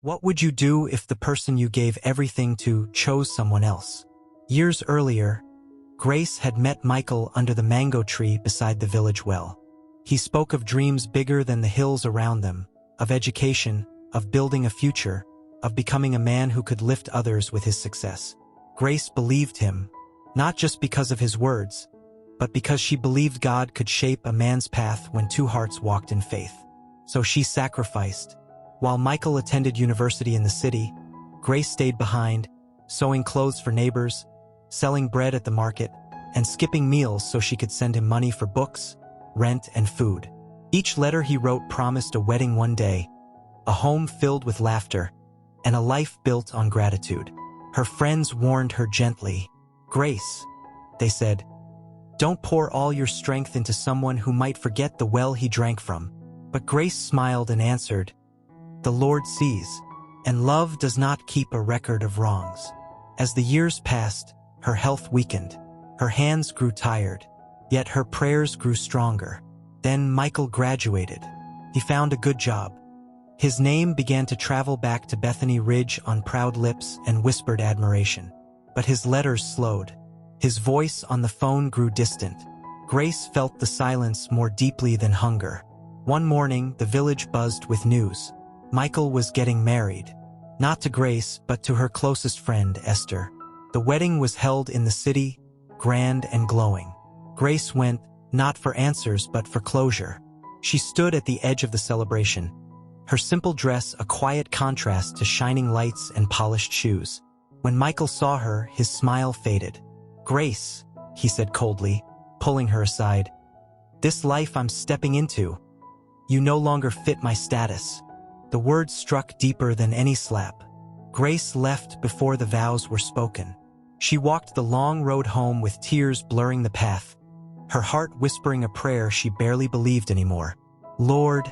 What would you do if the person you gave everything to chose someone else? Years earlier, Grace had met Michael under the mango tree beside the village well. He spoke of dreams bigger than the hills around them, of education, of building a future, of becoming a man who could lift others with his success. Grace believed him, not just because of his words, but because she believed God could shape a man's path when two hearts walked in faith. So she sacrificed. While Michael attended university in the city, Grace stayed behind, sewing clothes for neighbors, selling bread at the market, and skipping meals so she could send him money for books, rent, and food. Each letter he wrote promised a wedding one day, a home filled with laughter, and a life built on gratitude. Her friends warned her gently. "Grace," they said, "don't pour all your strength into someone who might forget the well he drank from." But Grace smiled and answered, "The Lord sees, and love does not keep a record of wrongs." As the years passed, her health weakened. Her hands grew tired, yet her prayers grew stronger. Then Michael graduated. He found a good job. His name began to travel back to Bethany Ridge on proud lips and whispered admiration. But his letters slowed. His voice on the phone grew distant. Grace felt the silence more deeply than hunger. One morning, the village buzzed with news. Michael was getting married. Not to Grace, but to her closest friend, Esther. The wedding was held in the city, grand and glowing. Grace went, not for answers but for closure. She stood at the edge of the celebration, her simple dress a quiet contrast to shining lights and polished shoes. When Michael saw her, his smile faded. "Grace," he said coldly, pulling her aside, "this life I'm stepping into, you no longer fit my status." The words struck deeper than any slap. Grace left before the vows were spoken. She walked the long road home with tears blurring the path, her heart whispering a prayer she barely believed anymore. "Lord,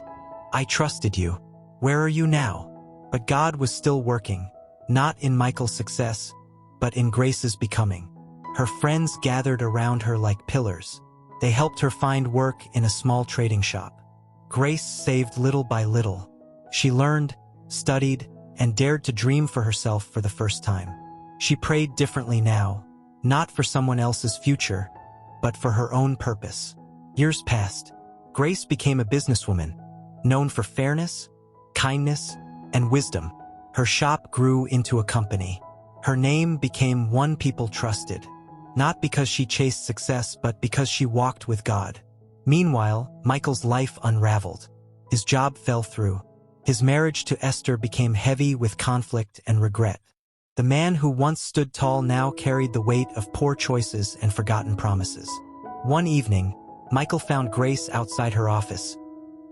I trusted you. Where are you now?" But God was still working, not in Michael's success, but in Grace's becoming. Her friends gathered around her like pillars. They helped her find work in a small trading shop. Grace saved little by little. She learned, studied, and dared to dream for herself for the first time. She prayed differently now, not for someone else's future, but for her own purpose. Years passed. Grace became a businesswoman, known for fairness, kindness, and wisdom. Her shop grew into a company. Her name became one people trusted, not because she chased success but because she walked with God. Meanwhile, Michael's life unraveled. His job fell through. His marriage to Esther became heavy with conflict and regret. The man who once stood tall now carried the weight of poor choices and forgotten promises. One evening, Michael found Grace outside her office,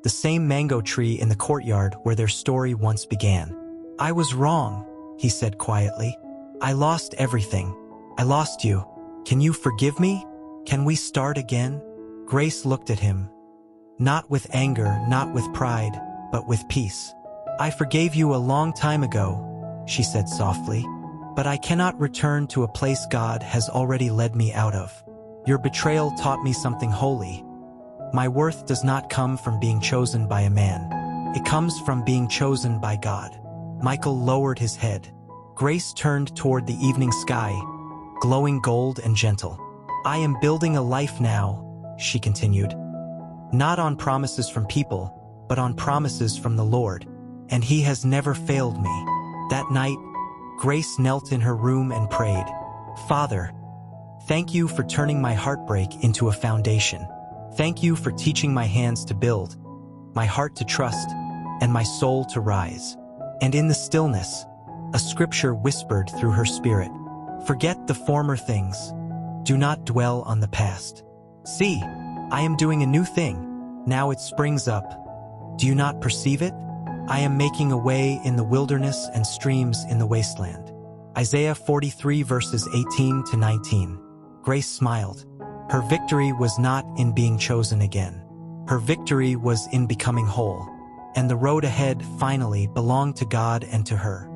the same mango tree in the courtyard where their story once began. "I was wrong," he said quietly. "I lost everything. I lost you. Can you forgive me? Can we start again?" Grace looked at him, not with anger, not with pride, but with peace. "I forgave you a long time ago," she said softly, "but I cannot return to a place God has already led me out of. Your betrayal taught me something holy. My worth does not come from being chosen by a man. It comes from being chosen by God." Michael lowered his head. Grace turned toward the evening sky, glowing gold and gentle. "I am building a life now," she continued, "not on promises from people, but on promises from the Lord, and He has never failed me." That night, Grace knelt in her room and prayed, "Father, thank you for turning my heartbreak into a foundation. Thank you for teaching my hands to build, my heart to trust, and my soul to rise." And in the stillness, a scripture whispered through her spirit, "Forget the former things. Do not dwell on the past. See, I am doing a new thing. Now it springs up. Do you not perceive it? I am making a way in the wilderness and streams in the wasteland." Isaiah 43 verses 18 to 19. Grace smiled. Her victory was not in being chosen again. Her victory was in becoming whole. And the road ahead finally belonged to God and to her.